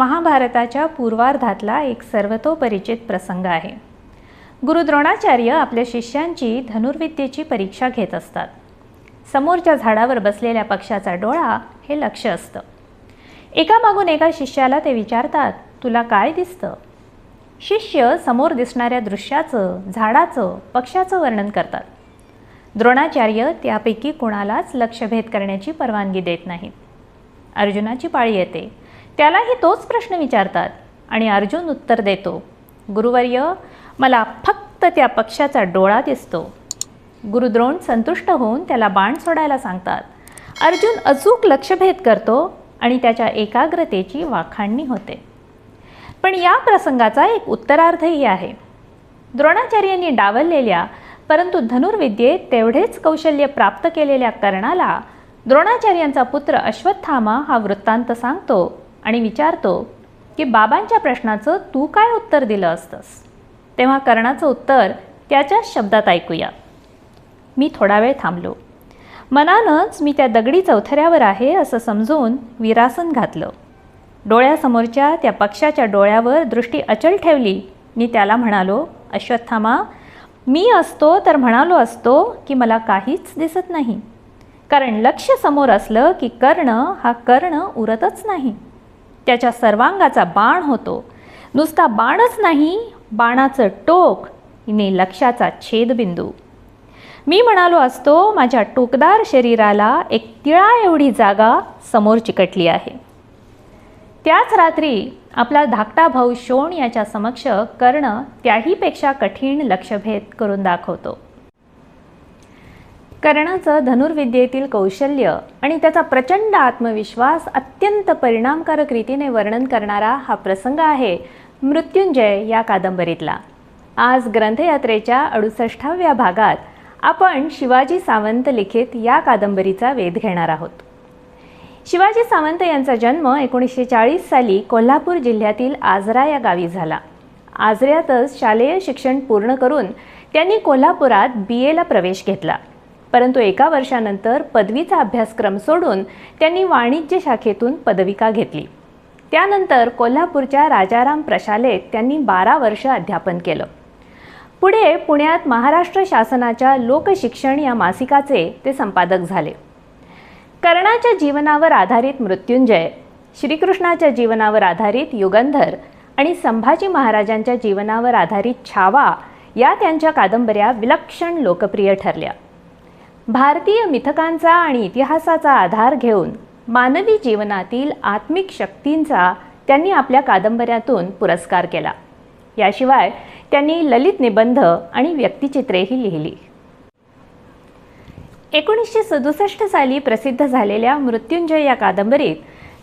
महाभारताच्या पूर्वार्धातला एक सर्वतोपरिचित प्रसंग आहे। गुरु द्रोणाचार्य आपल्या शिष्यांची धनुर्विद्येची परीक्षा घेत असतात। समोरच्या झाडावर बसलेल्या पक्ष्याचा डोळा हे लक्ष्य असतं। एकामागून एका शिष्याला ते विचारतात, तुला काय दिसतं? शिष्य समोर दिसणाऱ्या दृश्याचं, झाडाचं, पक्ष्याचं वर्णन करतात। द्रोणाचार्य त्यापैकी कोणालाच लक्ष्यभेद करण्याची परवानगी देत नाहीत। अर्जुनाची पाळी येते, त्यालाही तोच प्रश्न विचारतात आणि अर्जुन उत्तर देतो, गुरुवर्य, मला फक्त त्या पक्ष्याचा डोळा दिसतो। गुरुद्रोण संतुष्ट होऊन त्याला बाण सोडायला सांगतात। अर्जुन अचूक लक्ष्यभेद करतो आणि त्याच्या एकाग्रतेची वाखाणणी होते। पण या प्रसंगाचा एक उत्तरार्धही आहे। द्रोणाचार्यांनी डावललेल्या परंतु धनुर्विद्येत तेवढेच कौशल्य प्राप्त केलेल्या कर्णाला द्रोणाचार्यांचा पुत्र अश्वत्थामा हा वृत्तांत सांगतो आणि विचारतो की बाबांच्या प्रश्नाचं तू काय उत्तर दिलं असतंस? तेव्हा कर्णाचं उत्तर त्याच्याच शब्दात ऐकूया। मी थोडा वेळ थांबलो। मनानंच मी त्या दगडी चौथऱ्यावर आहे असं समजून वीरासन घातलं। डोळ्यासमोरच्या त्या पक्षाच्या डोळ्यावर दृष्टी अचल ठेवली। मी त्याला म्हणालो, अश्वत्थामा, मी असतो तर म्हणालो असतो की मला काहीच दिसत नाही, कारण लक्ष्य समोर असलं की कर्ण हा कर्ण उरतच नाही, त्याच्या सर्वांगाचा बाण होतो। नुसता बाणच नाही, बाणाचं टोक ने लक्ष्याचा छेदबिंदू। मी म्हणालो असतो, माझ्या टोकदार शरीराला एक तिळा एवढी जागा समोर चिकटली आहे। त्याच रात्री आपला धाकटा भाऊ शोण याच्या समक्ष कर्ण त्याहीपेक्षा कठीण लक्ष्यभेद करून दाखवतो। कर्णाचं धनुर्विद्येतील कौशल्य आणि त्याचा प्रचंड आत्मविश्वास अत्यंत परिणामकारक रीतीने वर्णन करणारा हा प्रसंग आहे मृत्युंजय या कादंबरीतला। आज ग्रंथयात्रेच्या 68व्या भागात आपण शिवाजी सावंत लिखित या कादंबरीचा वेध घेणार आहोत। शिवाजी सावंत यांचा जन्म 1940 साली कोल्हापूर जिल्ह्यातील आजरा या गावी झाला। आजऱ्यातच शालेय शिक्षण पूर्ण करून त्यांनी कोल्हापुरात BA ला प्रवेश घेतला, परंतु एका वर्षानंतर पदवीचा अभ्यासक्रम सोडून त्यांनी वाणिज्य शाखेतून पदविका घेतली। त्यानंतर कोल्हापूरच्या राजाराम प्रशालेत त्यांनी 12 वर्ष अध्यापन केलं। पुढे पुण्यात महाराष्ट्र शासनाच्या लोकशिक्षण या मासिकाचे ते संपादक झाले। कर्णाच्या जीवनावर आधारित मृत्युंजय, श्रीकृष्णाच्या जीवनावर आधारित युगंधर आणि संभाजी महाराजांच्या जीवनावर आधारित छावा या त्यांच्या कादंबऱ्या विलक्षण लोकप्रिय ठरल्या। भारतीय मिथकांचा आणि इतिहासाचा आधार घेऊन मानवी जीवनातील आत्मिक शक्तींचा त्यांनी आपल्या कादंबऱ्यातून पुरस्कार केला। याशिवाय त्यांनी ललित निबंध आणि व्यक्तिचित्रेही लिहिली। 1967 साली प्रसिद्ध झालेल्या मृत्युंजय या कादंबरीत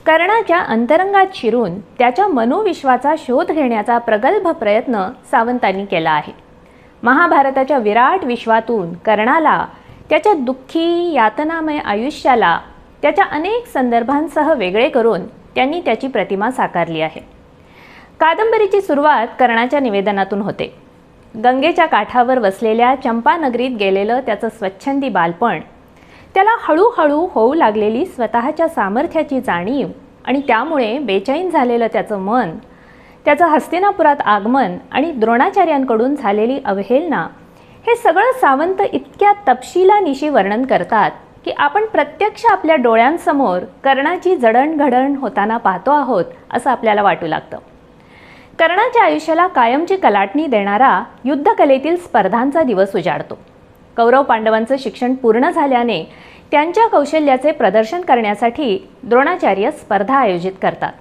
कर्णाच्या अंतरंगात शिरून त्याच्या मनोविश्वाचा शोध घेण्याचा प्रगल्भ प्रयत्न सावंतांनी केला आहे। महाभारताच्या विराट विश्वातून कर्णाला, त्याच्या दुःखी यातनामय आयुष्याला त्याच्या अनेक संदर्भांसह वेगळे करून त्यांनी त्याची प्रतिमा साकारली आहे। कादंबरीची सुरुवात कर्णाच्या निवेदनातून होते। गंगेच्या काठावर वसलेल्या चंपानगरीत गेलेलं त्याचं स्वच्छंदी बालपण, त्याला हळूहळू होऊ लागलेली स्वतःच्या सामर्थ्याची जाणीव आणि त्यामुळे बेचैन झालेलं त्याचं मन, त्याचं हस्तिनापुरात आगमन आणि द्रोणाचार्यांकडून झालेली अवहेलना, हे सगळं सावंत इतक्या तपशिलानिशी वर्णन करतात की आपण प्रत्यक्ष आपल्या डोळ्यांसमोर कर्णाची जडणघडण होताना पाहतो आहोत असं आपल्याला वाटू लागतं। कर्णाच्या आयुष्याला कायमची कलाटणी देणारा युद्धकलेतील स्पर्धांचा दिवस उजाडतो। कौरव पांडवांचं शिक्षण पूर्ण झाल्याने त्यांच्या कौशल्याचे प्रदर्शन करण्यासाठी द्रोणाचार्य स्पर्धा आयोजित करतात।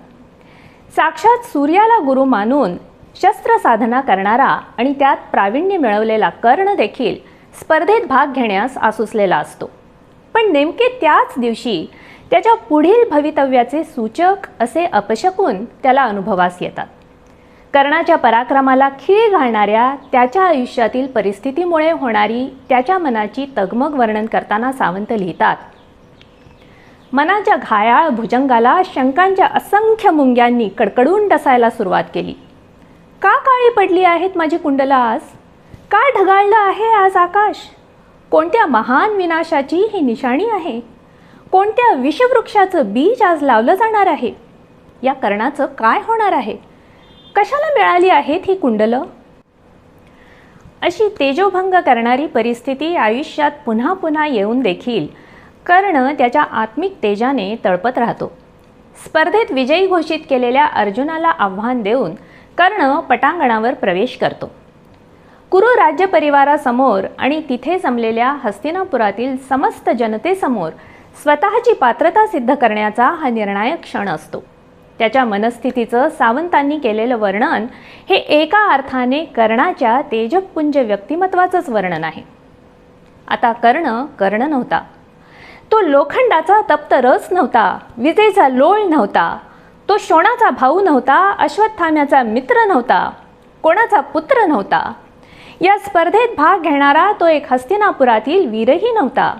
साक्षात सूर्याला गुरु मानून शस्त्र साधना करणारा आणि त्यात प्रावीण्य मिळवलेला कर्ण देखील स्पर्धेत भाग घेण्यास आसुसलेला असतो। पण नेमके त्याच दिवशी त्याच्या पुढील भवितव्याचे सूचक असे अपशकुन त्याला अनुभवास येतात। कर्णाच्या पराक्रमाला खीळ घालणाऱ्या त्याच्या आयुष्यातील परिस्थितीमुळे होणारी त्याच्या मनाची तगमग वर्णन करताना सावंत लिहितात, मनाच्या घायाळ भुजंगाला शंकांच्या असंख्य मुंग्यांनी कडकडून डसायला सुरुवात केली। का काळी पडली आहेत माझी कुंडलं आज? का ढगाळलं आहे आज आकाश? कोणत्या महान विनाशाची ही निशाणी आहे? कोणत्या विषवृक्षाचं बीज आज लावलं जाणार आहे? या कर्णाचं काय होणार आहे? कशाला मिळाली आहेत ही कुंडलं? अशी तेजोभंग करणारी परिस्थिती आयुष्यात पुन्हा पुन्हा येऊन देखील कर्ण त्याच्या आत्मिक तेजाने तळपत राहतो. स्पर्धेत विजयी घोषित केलेल्या अर्जुनाला आव्हान देऊन कर्ण पटांगणावर प्रवेश करतो. कुरु राज्य परिवारासमोर आणि तिथे जमलेल्या हस्तिनापुरातील समस्त जनतेसमोर स्वतःची पात्रता सिद्ध करण्याचा हा निर्णायक क्षण असतो. त्याच्या मनस्थितीचं सावंतांनी केलेलं वर्णन हे एका अर्थाने कर्णाच्या तेजपुंज व्यक्तिमत्वाचंच वर्णन आहे. आता कर्ण नव्हता. तो लोखंडाचा तप्त रस नव्हता, विजेचा लोळ नव्हता, तो शोणाचा भाऊ नव्हता, अश्वत्थाम्याचा मित्र नव्हता, कोणाचा पुत्र नव्हता. या स्पर्धेत भाग घेणारा तो एक हस्तिनापुरातील वीरही नव्हता.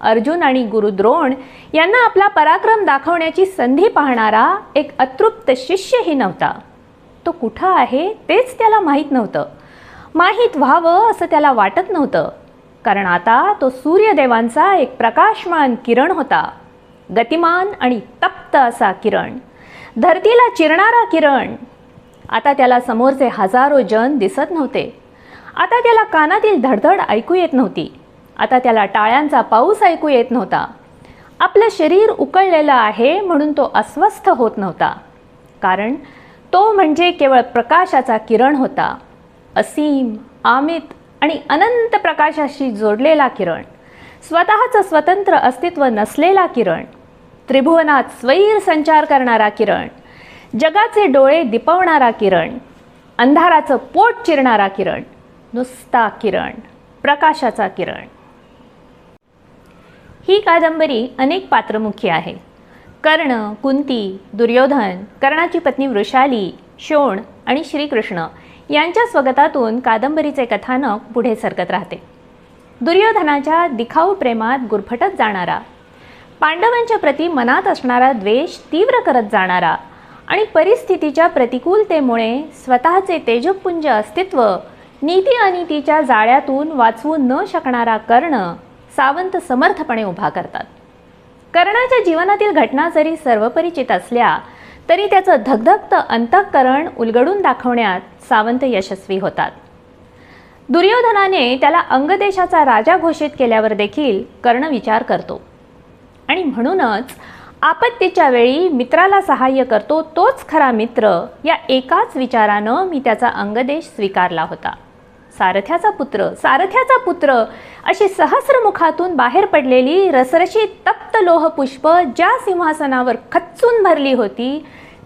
अर्जुन आणि गुरु द्रोण यांना आपला पराक्रम दाखवण्याची संधी पाहणारा एक अतृप्त शिष्यही नव्हता. तो कुठं आहे तेच त्याला माहीत नव्हतं. माहीत व्हावं असं त्याला वाटत नव्हतं, कारण आता तो सूर्यदेवांचा एक प्रकाशमान किरण होता. गतिमान आणि तप्त असा किरण, धरतीला चिरणारा किरण. आता त्याला समोरचे हजारो जन दिसत नव्हते. आता त्याला कानातील धडधड ऐकू येत नव्हती. आता त्याला टाळ्यांचा पाऊस ऐकू येत नव्हता. आपलं शरीर उकळलेलं आहे म्हणून तो अस्वस्थ होत नव्हता, कारण तो म्हणजे केवळ प्रकाशाचा किरण होता. असीम, अमित आणि अनंत प्रकाशाशी जोडलेला किरण, स्वतःचं स्वतंत्र अस्तित्व नसलेला किरण, त्रिभुवनात स्वैर संचार करणारा किरण, जगाचे डोळे दिपवणारा किरण, अंधाराचं पोट चिरणारा किरण, नुसता किरण, प्रकाशाचा किरण. ही कादंबरी अनेक पात्रमुखी आहे. कर्ण, कुंती, दुर्योधन, कर्णाची पत्नी वृषाली, शोण आणि श्रीकृष्ण यांच्या स्वगतातून कादंबरीचे कथानक पुढे सरकत राहते. दुर्योधनाच्या दिखाऊ प्रेमात गुरफटत जाणारा, पांडवांच्या प्रती मनात असणारा द्वेष तीव्र करत जाणारा आणि परिस्थितीच्या प्रतिकूलतेमुळे स्वतःचे तेजपुंज अस्तित्व नीती अनितीच्या जाळ्यातून वाचवू न शकणारा कर्ण सावंत समर्थपणे उभा करतात. कर्णाच्या जीवनातील घटना जरी सर्वपरिचित असल्या तरी त्याचं धगधगतं अंतःकरण उलगडून दाखवण्यात सावंत यशस्वी होतात. दुर्योधनाने त्याला अंगदेशाचा राजा घोषित केल्यावर देखील कर्ण विचार करतो आणि म्हणूनच आपत्तीच्या वेळी मित्राला सहाय्य करतो तोच खरा मित्र या एकाच विचारानं मी त्याचा अंगदेश स्वीकारला होता. सारथ्याचा पुत्र अशी सहस्रमुखातून बाहेर पडलेली रसरशीत तप्त लोहपुष्प ज्या सिंहासनावर खच्चून भरली होती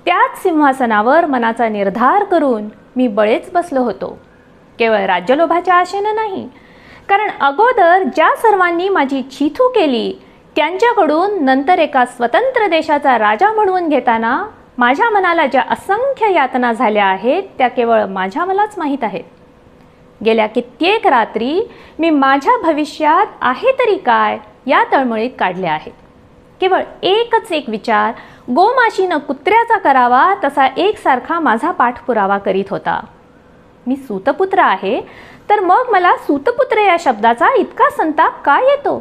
त्याच सिंहासनावर मनाचा निर्धार करून मी बळेच बसलो होतो. केवळ राज्यलोभाच्या आशेनं नाही, कारण अगोदर ज्या सर्वांनी माझी छीथू केली त्यांच्याकडून नंतर एका स्वतंत्र देशाचा राजा म्हणून घेताना माझ्या मनाला ज्या असंख्य यातना झाल्या आहेत त्या केवळ माझ्या मलाच माहीत आहेत. गेल्या कित्येक रात्री मी माझ्या भविष्यात आहे तरी काय या तळमळीत काढल्या आहेत. केवळ एकच एक विचार गोमाशीनं कुत्र्याचा करावा तसा एकसारखा माझा पाठपुरावा करीत होता. मी सूतपुत्र आहे तर मग मला सूतपुत्र या शब्दाचा इतका संताप का येतो?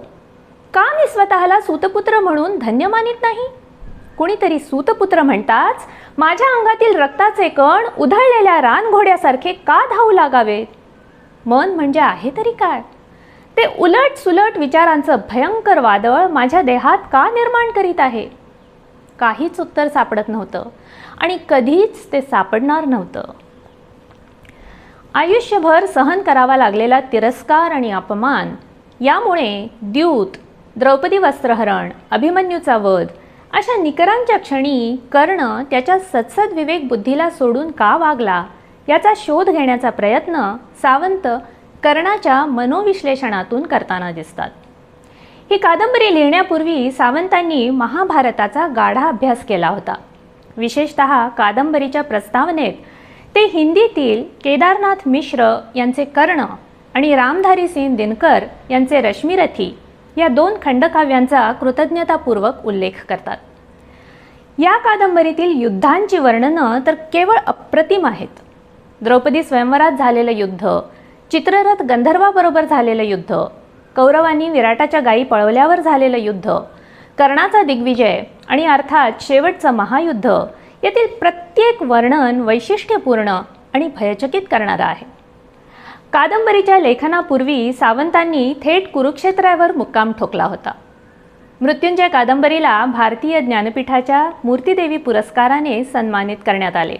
का मी स्वतःला सूतपुत्र म्हणून धन्य मानित नाही? कुणीतरी सूतपुत्र म्हणताच माझ्या अंगातील रक्ताचे कण उधळलेल्या रानघोड्यासारखे का धावू लागावेत? मन म्हणजे आहे तरी काय? ते उलट सुलट विचारांचं भयंकर वादळ माझ्या देहात का निर्माण करीत आहे? काहीच उत्तर सापडत नव्हतं आणि कधीच ते सापडणार नव्हतं. आयुष्यभर सहन करावा लागलेला तिरस्कार आणि अपमान यामुळे द्यूत, द्रौपदी वस्त्रहरण, अभिमन्यूचा वध अशा निकरांच्या क्षणी कर्ण त्याच्या सत्सद विवेक बुद्धीला सोडून का वागला याचा शोध घेण्याचा प्रयत्न सावंत कर्णाच्या मनोविश्लेषणातून करताना दिसतात. ही कादंबरी लिहिण्यापूर्वी सावंतांनी महाभारताचा गाढा अभ्यास केला होता. विशेषतः कादंबरीच्या प्रस्तावनेत ते हिंदीतील केदारनाथ मिश्र यांचे कर्ण आणि रामधारी सिंह दिनकर यांचे रश्मिरथी या 2 खंडकाव्यांचा कृतज्ञतापूर्वक उल्लेख करतात. या कादंबरीतील युद्धांची वर्णनं तर केवळ अप्रतिम आहेत. द्रौपदी स्वयंवरात झालेलं युद्ध, चित्ररथ गंधर्वाबरोबर झालेलं युद्ध, कौरवांनी विराटाच्या गायी पळवल्यावर झालेलं युद्ध, कर्णाचा दिग्विजय आणि अर्थात शेवटचं महायुद्ध यातील प्रत्येक वर्णन वैशिष्ट्यपूर्ण आणि भयचकित करणारं आहे. कादंबरीच्या लेखनापूर्वी सावंतांनी थेट कुरुक्षेत्रावर मुक्काम ठोकला होता. मृत्युंजय कादंबरीला भारतीय ज्ञानपीठाच्या मूर्तिदेवी पुरस्काराने सन्मानित करण्यात आले.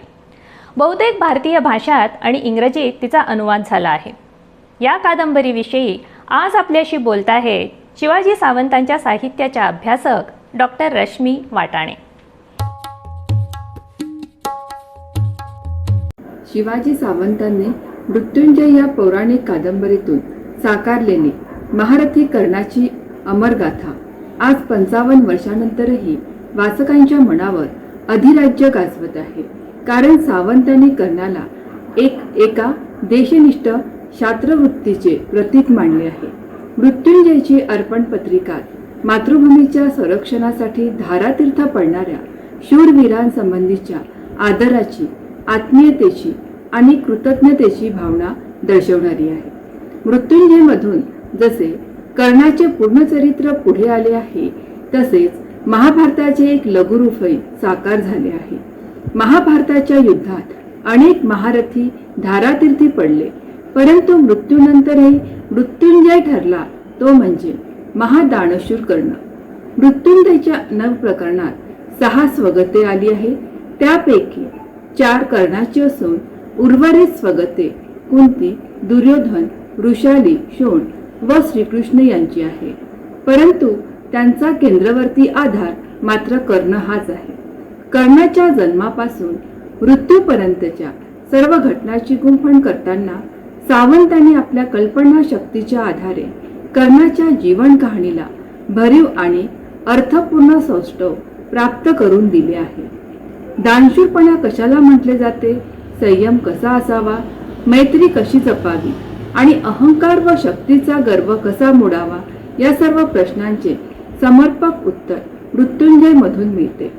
बहुतेक भारतीय भाषात आणि इंग्रजीत तिचा अनुवाद झाला आहे. या कादंबरीविषयी आज आपल्याशी बोलत आहेत शिवाजी सावंतांच्या साहित्याच्या अभ्यासक डॉक्टर रश्मी वाटाणे. शिवाजी सावंतांनी मृत्युंजय या पौराणिक कादंबरीतून साकारलेली महारथी कर्णाची अमरगाथा आज 55 वर्षानंतरही वाचकांच्या मनावर अधिराज्य गाजवत आहे. कारण सावंतांनी कर्णाला एका देशनिष्ठ शास्त्रवृत्तीचे प्रतीक मानले आहे. मृत्युंजयची अर्पण पत्रिकात मातृभूमीच्या संरक्षणासाठी धारातीर्थ पडणाऱ्या शूरवीरांसंबंधीच्या आदराची, आत्मीयतेची आणि कृतज्ञतेची भावना दर्शवणारी आहे. मृत्युंजयमधून जसे कर्णाचे पूर्ण चरित्र पुढे आले आहे, तसेच महाभारताचे एक लघुरूपही साकार झाले आहे. महाभारताच्या युद्धात अनेक महारथी धारातीर्थी पडले, परंतु मृत्यूनंतरही मृत्युंजय ठरला तो म्हणजे महादानशूर कर्ण. मृत्युंजयच्या 9 प्रकरणात 6 स्वगते आली आहे. त्यापैकी 4 कर्णाची असून उर्वरित स्वगते कुंती, दुर्योधन, वृषाली, शोण व श्रीकृष्ण यांची आहे. परंतु त्यांचा केंद्रवर्ती आधार मात्र कर्ण हाच आहे. कर्णाच्या जन्मापासून मृत्यूपर्यंतच्या सर्व घटनांची गुंफण करताना सावंतांनी आपल्या कल्पनाशक्तीच्या आधारे कर्णाच्या जीवन कहाणीला भरीव आणि अर्थपूर्ण सौष्ठव प्राप्त करून दिले आहे. दानशूरपणा कशाला म्हटले जाते, संयम कसा असावा, मैत्री कशी जपावी आणि अहंकार व शक्तीचा गर्व कसा मोडावा, या सर्व प्रश्नांचे समर्पक उत्तर मृत्युंजय मधून मिळते.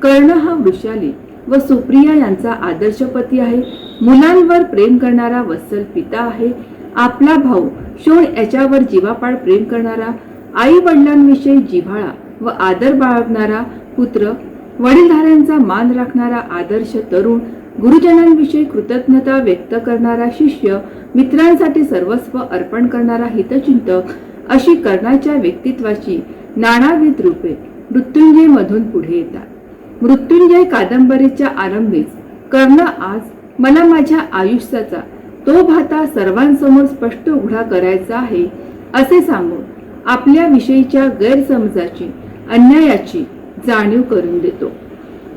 कर्ण हा वृषाली व सुप्रिया यांचा आदर्श पती आहे. मुलांवर प्रेम करणारा वत्सल पिता आहे. आपला भाऊ शोण याच्यावर जीवापाड प्रेम करणारा, आई वडिलांविषयी जिव्हाळा व आदर बाळगणारा पुत्र, वडीलधाऱ्यांचा मान राखणारा आदर्श तरुण, गुरुजनांविषयी कृतज्ञता व्यक्त करणारा शिष्य, मित्रांसाठी सर्वस्व अर्पण करणारा हितचिंतक, अशी कर्णाच्या व्यक्तित्वाची नानाविध रूपे मृत्युंजय मधून पुढे येतात. मृत्युंजय कादंबरीच्या आरंभीच कर्ण आज मला माझ्या आयुष्याचा तो भाता सर्वांसमोर स्पष्ट उघडा करायचा आहे असे सांगून आपल्या विषयीच्या गैरसमजाची, अन्यायाची जाणीव करून देतो.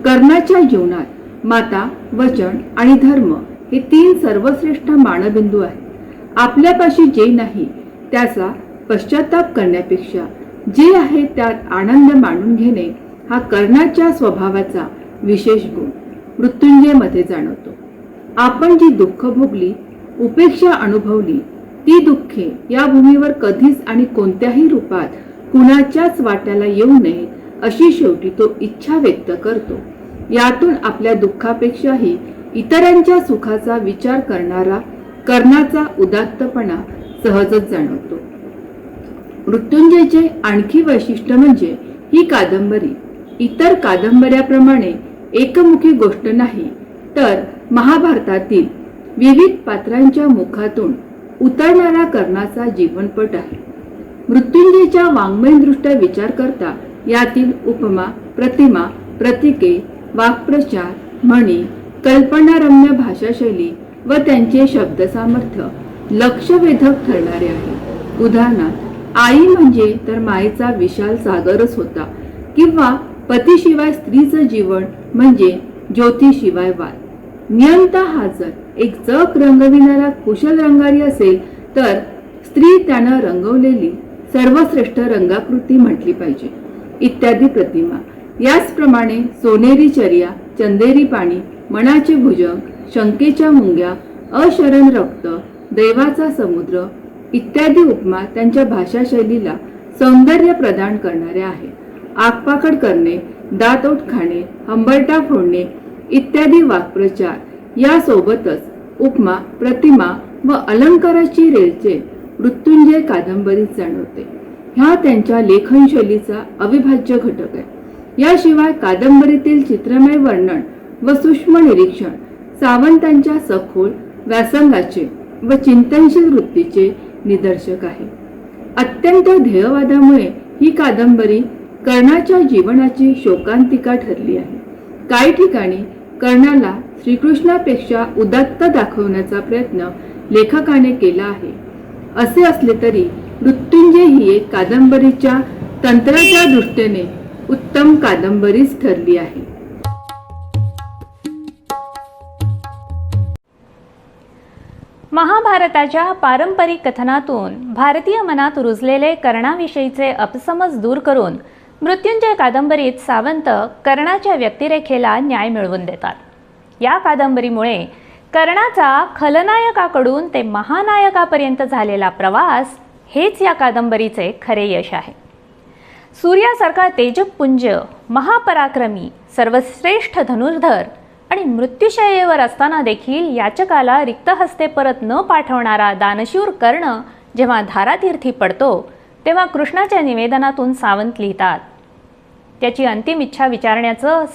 कर्णाच्या जीवनात माता, वचन आणि धर्म हे 3 सर्वश्रेष्ठ मानबिंदू आहेत. आपल्यापाशी जे नाही त्याचा पश्चाताप करण्यापेक्षा जे आहे त्यात आनंद मानून घेणे हा कर्णाच्या स्वभावाचा विशेष गुण मृत्युंजयमध्ये जाणवतो. आपण जी दुःख भोगली, उपेक्षा अनुभवली, ती दुःखे या भूमीवर कधीच आणि कोणत्याही रूपात कुणाच्याच वाट्याला येऊ नये अशी शेवटी तो इच्छा व्यक्त करतो. यातून आपल्या दुःखापेक्षाही इतरांच्या सुखाचा विचार करणारा कर्णाचा उदात्तपणा सहजच जाणवतो. मृत्युंजयचे आणखी वैशिष्ट्य म्हणजे ही कादंबरी इतर कादंबऱ्याप्रमाणे एकमुखी गोष्ट नाही, तर महाभारतातील विविध पात्रांच्या मुखातून उतरणारा कर्णाचा जीवनपट आहे. मृत्युंजयच्या वाङ्मयदृष्ट्या विचार करता यातील उपमा, प्रतिमा, प्रतीके, वाक्प्रचार, म्हणी, कल्पनारम्य भाषाशैली व त्यांचे शब्दसामर्थ्य लक्षवेधक ठरणारे आहे. उदाहरणार्थ, आई म्हणजे तर मायेचा विशाल सागरच होता, किंवा पतीशिवाय स्त्रीचं जीवन म्हणजे ज्योतीशिवाय वाल. नियंता हा जर एक चक रंगविणारा कुशल रंगारी असेल तर स्त्री त्यानं रंगवलेली सर्वश्रेष्ठ रंगाकृती म्हटली पाहिजे, इत्यादी प्रतिमा. याचप्रमाणे सोनेरी चर्या, चंदेरी पाणी, मनाचे भुजंग, शंकेच्या मुंग्या, अशरण रक्त, दैवाचा समुद्र इत्यादी उपमा त्यांच्या भाषाशैलीला सौंदर्य प्रदान करणाऱ्या आहेत. आगपाखड करणे, दातओठ खाणे, हंबरटा फोडणे इत्यादी वाक्प्रचार यासोबतच उपमा, प्रतिमा व अलंकाराची रेलचे मृत्युंजय कादंबरीत जाणवते. ह्या त्यांच्या लेखनशैलीचा अविभाज्य घटक आहे. याशिवाय कादंबरीतील चित्रमय वर्णन व सूक्ष्म निरीक्षण सावंतांच्या सखोल व्यासंगाचे व चिंतनशील वृत्तीचे निदर्शक आहे. अत्यंत ध्येयवादामुळे ही कादंबरी कर्णाच्या जीवनाची शोकांतिका ठरली आहे. काही ठिकाणी कर्णाला श्रीकृष्णापेक्षा उदात्त दाखवण्याचा प्रयत्न लेखकाने केला आहे. असे असले तरी मृत्युंजय ही एक कादंबरीच्या तंत्राच्या दृष्टीने उत्तम कादंबरीच ठरली आहे. महाभारताच्या पारंपरिक कथनातून भारतीय मनात रुजलेले कर्णाविषयीचे अपसमज दूर करून मृत्युंजय कादंबरीत सावंत कर्णाच्या व्यक्तिरेखेला न्याय मिळवून देतात. या कादंबरीमुळे कर्णाचा खलनायकाकडून ते महानायकापर्यंत झालेला प्रवास हेच या कादंबरीचे खरे यश आहे. सूर्यासारखा तेजपुंज, महापराक्रमी, सर्वश्रेष्ठ धनुर्धर आणि मृत्यूशय्येवर असताना देखील याचकाला रिक्त हस्ते परत न पाठवणारा दानशूर कर्ण जेव्हा धारातीर्थी पडतो तेव्हा कृष्णाच्या निवेदनातून सावंत लिहितात, त्याची अंतिम इच्छा विचारण्याचं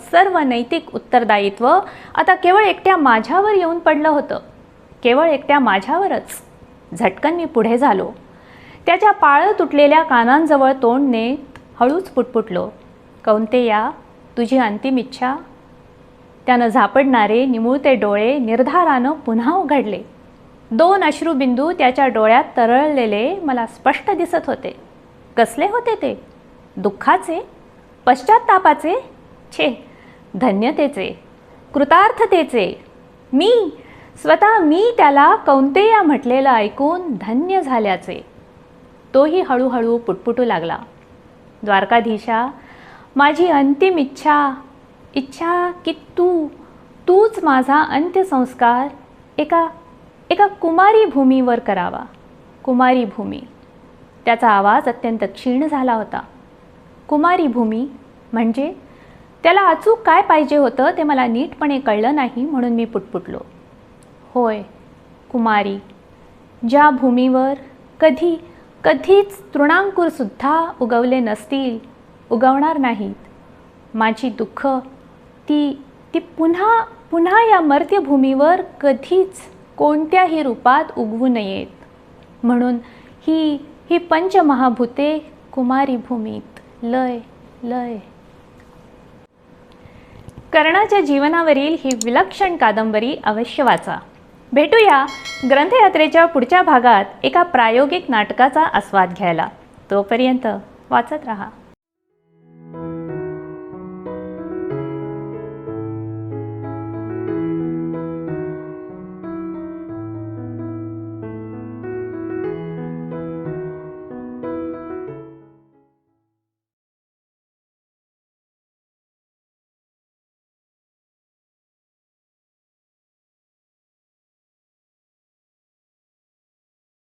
सर्व नैतिक उत्तरदायित्व आता केवळ एकट्या माझ्यावर येऊन पडलं होतं. केवळ एकट्या माझ्यावरच. झटकन मी पुढे झालो. त्याच्या पाळं तुटलेल्या कानांजवळ तोंड नेत हळूच पुटपुटलो, कौंतेया, तुझी अंतिम इच्छा. त्यानं झापडणारे निमुळते डोळे निर्धारानं पुन्हा उघडले. 2 अश्रुबिंदू त्याच्या डोळ्यात तरळलेले मला स्पष्ट दिसत होते. कसले होते ते? दुःखाचे? पश्चात्तापाचे? छे, धन्यतेचे, कृतार्थतेचे. स्वतः मी त्याला कौंतेया म्हटलेलं ऐकून धन्य झाल्याचे. तोही हळूहळू पुटपुटू लागला, द्वारकाधीशा, माझी अंतिम इच्छा की तूच माझा अंत्यसंस्कार एका कुमारी भूमीवर करावा. कुमारी भूमी. त्याचा आवाज अत्यंत क्षीण झाला होता. कुमारी भूमी म्हणजे? त्याला अचूक काय पाहिजे होतं ते मला नीटपणे कळलं नाही, म्हणून मी पुटपुटलो, होय, कुमारी. ज्या भूमीवर कधीच तृणांकुरसुद्धा उगवले नसतील, उगवणार नाहीत. माझी दुःख ती पुन्हा या मर्त्यभूमीवर कधीच कोणत्याही रूपात उगवू नयेत. म्हणून ही पंचमहाभूते कुमारी भूमीत लय. कर्णाच्या जीवनावरील ही विलक्षण कादंबरी अवश्य वाचा. भेटूया ग्रंथयात्रेच्या पुढच्या भागात एका प्रायोगिक नाटकाचा आस्वाद घ्यायला. तोपर्यंत वाचत रहा.